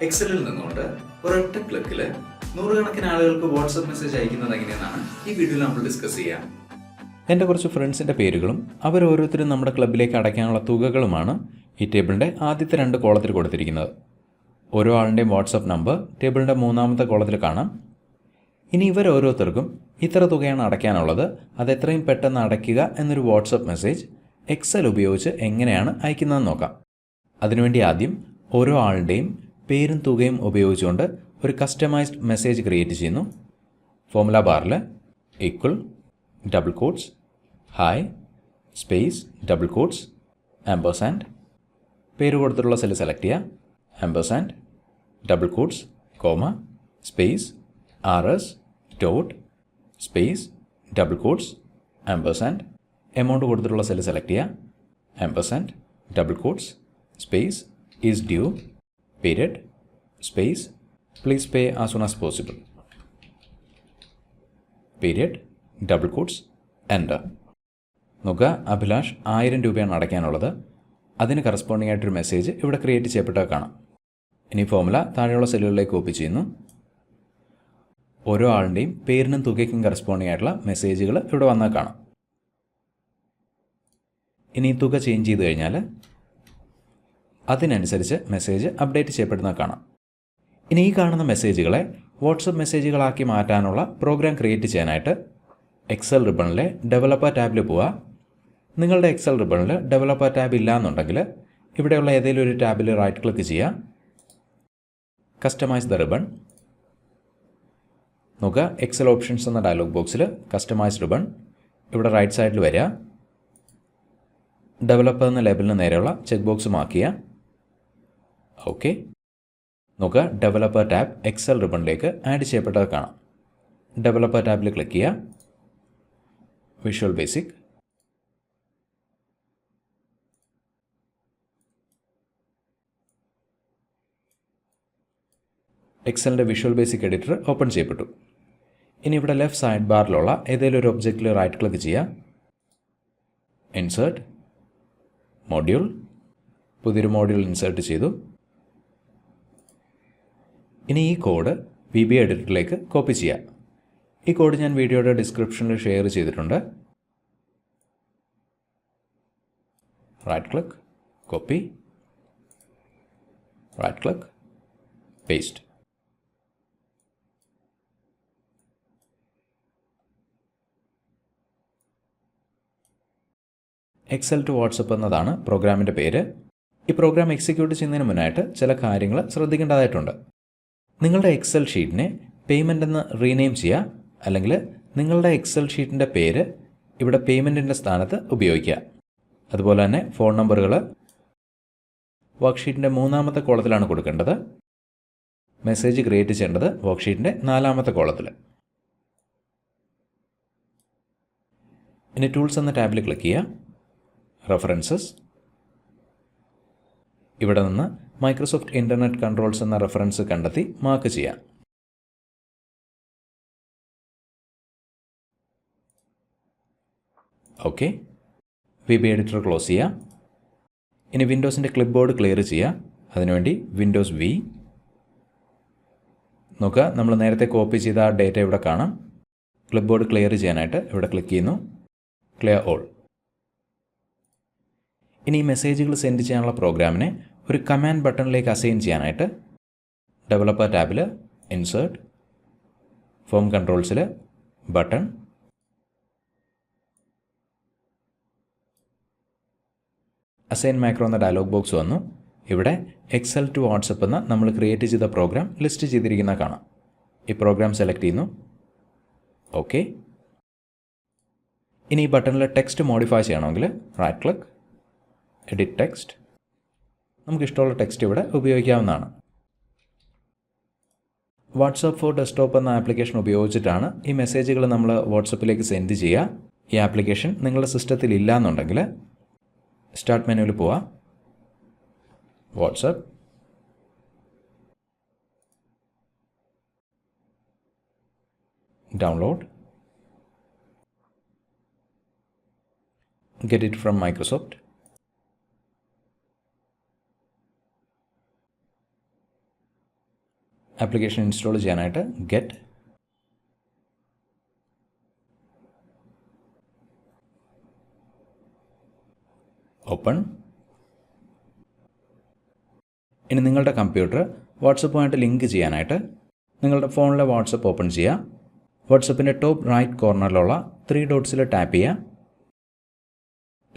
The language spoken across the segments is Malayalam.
എക്സലിൽ നിന്നുകൊണ്ട് ഒരൊറ്റ ക്ലിക്കിൽ നൂറുകണക്കിന് ആളുകൾക്ക് വാട്സപ്പ് മെസ്സേജ് അയക്കുന്നത് എങ്ങനെയെന്നാണ് ഈ വീഡിയോയിൽ നമ്മൾ ഡിസ്കസ് ചെയ്യാം. എൻ്റെ കുറച്ച് ഫ്രണ്ട്സിൻ്റെ പേരുകളും അവരോരോരുത്തരും നമ്മുടെ ക്ലബിലേക്ക് അടയ്ക്കാനുള്ള തുകകളുമാണ് ഈ ടേബിളിൻ്റെ ആദ്യത്തെ 2 കോളത്തിൽ കൊടുത്തിരിക്കുന്നത്. ഓരോ ആളിൻ്റെയും വാട്സപ്പ് നമ്പർ ടേബിളിൻ്റെ 3ാമത്തെ കോളത്തിൽ കാണാം. ഇനി ഇവരോരോരുത്തർക്കും ഇത്ര തുകയാണ് അടയ്ക്കാനുള്ളത്, അത് എത്രയും പെട്ടെന്ന് അടയ്ക്കുക എന്നൊരു വാട്സപ്പ് മെസ്സേജ് എക്സൽ ഉപയോഗിച്ച് എങ്ങനെയാണ് അയക്കുന്നതെന്ന് നോക്കാം. അതിനുവേണ്ടി ആദ്യം ഓരോ ആളുടെയും പേരും തുകയും ഉപയോഗിച്ചുകൊണ്ട് ഒരു കസ്റ്റമൈസ്ഡ് മെസ്സേജ് ക്രിയേറ്റ് ചെയ്യുന്നു. ഫോർമുല ബാറിൽ equal double quotes hi space double quotes ampersand, പേര് കൊടുത്തിട്ടുള്ള സെല്ല് സെലക്ട് ചെയ്യുക, ampersand double quotes comma space RS dot space double quotes ampersand, amount കൊടുത്തിട്ടുള്ള സെല്ല് സെലക്ട് ചെയ്യുക, ampersand double quotes space is due period space please pay as soon as possible period double quotes enter. നോക്കുക, അഭിലാഷ് 1000 രൂപയാണ് അടയ്ക്കാനുള്ളത്. അതിന് കറസ്പോണ്ടിങ് ആയിട്ടൊരു മെസ്സേജ് ഇവിടെ ക്രിയേറ്റ് ചെയ്യപ്പെട്ടത് കാണാം. ഇനി ഫോർമുല താഴെയുള്ള സെല്ലുകളിലേക്ക് കോപ്പി ചെയ്യുന്നു. ഓരോ ആളിൻ്റെയും പേരിനും തുകയ്ക്കും കറസ്പോണ്ടിങ് ആയിട്ടുള്ള മെസ്സേജുകൾ ഇവിടെ വന്നാൽ കാണാം. ഇനി തുക ചേഞ്ച് ചെയ്ത് കഴിഞ്ഞാൽ അതിനനുസരിച്ച് മെസ്സേജ് അപ്ഡേറ്റ് ചെയ്യപ്പെടുന്നത് കാണാം. ഇനി ഈ കാണുന്ന മെസ്സേജുകളെ വാട്സപ്പ് മെസ്സേജുകളാക്കി മാറ്റാനുള്ള പ്രോഗ്രാം ക്രിയേറ്റ് ചെയ്യാനായിട്ട് എക്സൽ റിബണിലെ ഡെവലപ്പർ ടാബിൽ പോവുക. നിങ്ങളുടെ എക്സൽ റിബണിൽ ഡെവലപ്പർ ടാബ് ഇല്ല എന്നുണ്ടെങ്കിൽ ഇവിടെയുള്ള ഏതെങ്കിലും ഒരു ടാബിൽ റൈറ്റ് ക്ലിക്ക് ചെയ്യുക, കസ്റ്റമൈസ് ദ റിബൺ. നോക്കുക, എക്സൽ ഓപ്ഷൻസ് എന്ന ഡയലോഗ് ബോക്സിൽ കസ്റ്റമൈസ് റിബൺ ഇവിടെ റൈറ്റ് സൈഡിൽ വരിക. ഡെവലപ്പർ എന്ന ലേബലിന് നേരെയുള്ള ചെക്ക് ബോക്സ് മാർക്ക് ചെയ്യുക. ഓക്കെ. നോക്കുക, ഡെവലപ്പർ ടാബ് എക്സൽ റിബണിലേക്ക് ആഡ് ചെയ്യപ്പെട്ടത് കാണാം. ഡെവലപ്പർ ടാബിൽ ക്ലിക്ക് ചെയ്യുക, വിഷ്വൽ ബേസിക്, എക്സലിൻ്റെ വിഷ്വൽ ബേസിക് എഡിറ്റർ ഓപ്പൺ ചെയ്യപ്പെട്ടു. ഇനി ഇവിടെ ലെഫ്റ്റ് സൈഡ് ബാറിലുള്ള ഏതെങ്കിലും ഒരു ഒബ്ജക്റ്റിൽ റൈറ്റ് ക്ലിക്ക് ചെയ്യുക, ഇൻസേർട്ട് മോഡ്യൂൾ, പുതിയൊരു മോഡ്യൂൾ ഇൻസേർട്ട് ചെയ്തു. ഇനി ഈ കോഡ് VB എഡിറ്ററിലേക്ക് കോപ്പി ചെയ്യാം. ഈ കോഡ് ഞാൻ വീഡിയോയുടെ ഡിസ്ക്രിപ്ഷനിൽ ഷെയർ ചെയ്തിട്ടുണ്ട്. Right click copy, right click paste. Excel to WhatsApp എന്നതാണ് പ്രോഗ്രാമിൻ്റെ പേര്. ഈ പ്രോഗ്രാം എക്സിക്യൂട്ട് ചെയ്യുന്നതിന് മുന്നായിട്ട് ചില കാര്യങ്ങൾ ശ്രദ്ധിക്കേണ്ടതായിട്ടുണ്ട്. നിങ്ങളുടെ എക്സൽ ഷീറ്റിനെ പേയ്മെൻ്റ് എന്ന് റീനെയിം ചെയ്യുക, അല്ലെങ്കിൽ നിങ്ങളുടെ എക്സൽ ഷീറ്റിൻ്റെ പേര് ഇവിടെ പേയ്മെൻറ്റിൻ്റെ സ്ഥാനത്ത് ഉപയോഗിക്കുക. അതുപോലെ തന്നെ ഫോൺ നമ്പറുകൾ വർക്ക്ഷീറ്റിൻ്റെ 3ാമത്തെ കോളത്തിലാണ് കൊടുക്കേണ്ടത്. മെസ്സേജ് ക്രിയേറ്റ് ചെയ്യേണ്ടത് വർക്ക്ഷീറ്റിൻ്റെ 4ാമത്തെ കോളത്തിൽ. ഇനി ടൂൾസ് എന്ന ടാബിൽ ക്ലിക്ക് ചെയ്യുക, റെഫറൻസസ്, ഇവിടെ നിന്ന് മൈക്രോസോഫ്റ്റ് ഇൻ്റർനെറ്റ് കൺട്രോൾസ് എന്ന റെഫറൻസ് കണ്ടെത്തി മാർക്ക് ചെയ്യാം. ഓക്കെ. VB എഡിറ്റർ ക്ലോസ് ചെയ്യാം. ഇനി വിൻഡോസിൻ്റെ ക്ലിപ്പ് ബോർഡ് ക്ലിയർ ചെയ്യുക. അതിനുവേണ്ടി വിൻഡോസ് V. നോക്കുക, നമ്മൾ നേരത്തെ കോപ്പി ചെയ്ത ആ ഡേറ്റ ഇവിടെ കാണാം. ക്ലിപ്പ് ബോർഡ് ക്ലിയർ ചെയ്യാനായിട്ട് ഇവിടെ ക്ലിക്ക് ചെയ്യുന്നു, ക്ലിയർ ഓൾ. ഇനി ഈ മെസ്സേജുകൾ സെൻഡ് ചെയ്യാനുള്ള പ്രോഗ്രാമിനെ ഒരു കമാൻഡ് ബട്ടണിലേക്ക് അസൈൻ ചെയ്യാനായിട്ട് ഡെവലപ്പർ ടാബിൽ ഇൻസേർട്ട്, ഫോം കൺട്രോൾസിൽ ബട്ടൺ, അസൈൻ മാക്രോ എന്ന ഡയലോഗ് ബോക്സ് വന്നു. ഇവിടെ എക്സൽ ടു വാട്സപ്പ് എന്ന നമ്മൾ ക്രിയേറ്റ് ചെയ്ത പ്രോഗ്രാം ലിസ്റ്റ് ചെയ്തിരിക്കുന്ന കാണാം. ഈ പ്രോഗ്രാം സെലക്ട് ചെയ്യുന്നു, ഓക്കെ. ഇനി ഈ ബട്ടണിൽ ടെക്സ്റ്റ് മോഡിഫൈ ചെയ്യണമെങ്കിൽ റൈറ്റ് ക്ലിക്ക്, എഡിറ്റ് ടെക്സ്റ്റ്. നമുക്കിഷ്ടമുള്ള ടെക്സ്റ്റ് ഇവിടെ ഉപയോഗിക്കാവുന്നതാണ്. വാട്സപ്പ് ഫോർ ഡെസ്ക്ടോപ്പ് എന്ന ആപ്ലിക്കേഷൻ ഉപയോഗിച്ചിട്ടാണ് ഈ മെസ്സേജുകൾ നമ്മൾ വാട്സപ്പിലേക്ക് സെൻഡ് ചെയ്യുക. ഈ ആപ്ലിക്കേഷൻ നിങ്ങളുടെ സിസ്റ്റത്തിൽ ഇല്ല എന്നുണ്ടെങ്കിൽ സ്റ്റാർട്ട് മെനുവിൽ പോവാം, WhatsApp, download, get it from Microsoft. Application install ചെയ്യാനായിട്ട് ഗെറ്റ് ഓപ്പൺ. ഇനി നിങ്ങളുടെ കമ്പ്യൂട്ടർ വാട്സപ്പുമായിട്ട് ലിങ്ക് ചെയ്യാനായിട്ട് നിങ്ങളുടെ ഫോണിലെ വാട്സപ്പ് ഓപ്പൺ ചെയ്യുക. വാട്സപ്പിൻ്റെ ടോപ്പ് റൈറ്റ് കോർണറിലുള്ള 3 ഡോട്ട്സിൽ ടാപ്പ് ചെയ്യുക.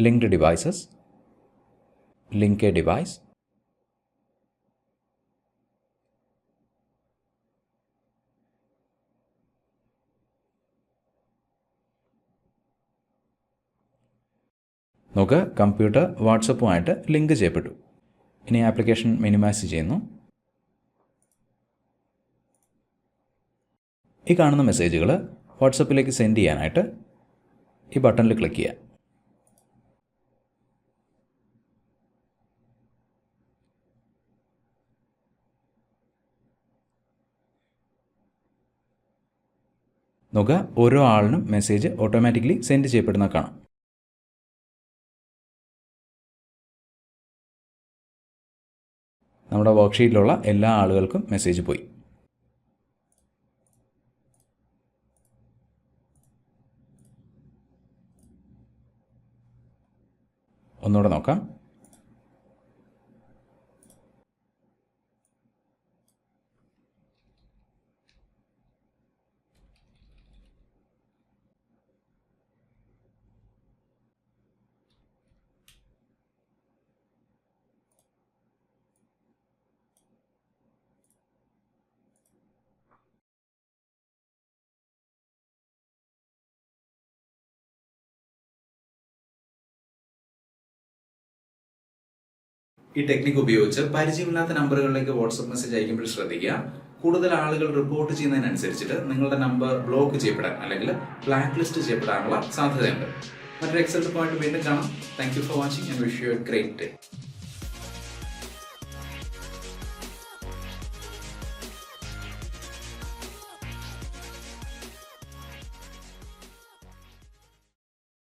Linked devices, link A device. നോക്ക്, കമ്പ്യൂട്ടർ വാട്സപ്പുമായിട്ട് ലിങ്ക് ചെയ്യപ്പെട്ടു. ഇനി ആപ്ലിക്കേഷൻ മിനിമൈസ് ചെയ്യുന്നു. ഈ കാണുന്ന മെസ്സേജുകൾ വാട്സപ്പിലേക്ക് സെൻഡ് ചെയ്യാനായിട്ട് ഈ ബട്ടണിൽ ക്ലിക്ക് ചെയ്യുക. നോക്കുക, ഓരോ ആളിനും മെസ്സേജ് ഓട്ടോമാറ്റിക്കലി സെൻഡ് ചെയ്യപ്പെടുന്ന കാണാം. നമ്മുടെ വർക്ക്ഷീറ്റിലുള്ള എല്ലാ ആളുകൾക്കും മെസ്സേജ് പോയി. ഒന്നുകൂടെ നോക്കാം. ഈ ടെക്നിക്ക് ഉപയോഗിച്ച് പരിചയമില്ലാത്ത നമ്പറുകളിലേക്ക് വാട്സപ്പ് മെസ്സേജ് അയക്കുമ്പോൾ ശ്രദ്ധിക്കുക, കൂടുതൽ ആളുകൾ റിപ്പോർട്ട് ചെയ്യുന്നതിനനുസരിച്ചിട്ട് നിങ്ങളുടെ നമ്പർ ബ്ലോക്ക് ചെയ്യപ്പെടാൻ അല്ലെങ്കിൽ ബ്ലാക്ക് ലിസ്റ്റ് ചെയ്യപ്പെടാനുള്ള സാധ്യതയുണ്ട്. മറ്റൊരു എക്സൽ പോയിന്റ് വീണ്ടും കാണാം. Thank you for watching and wish you A great day.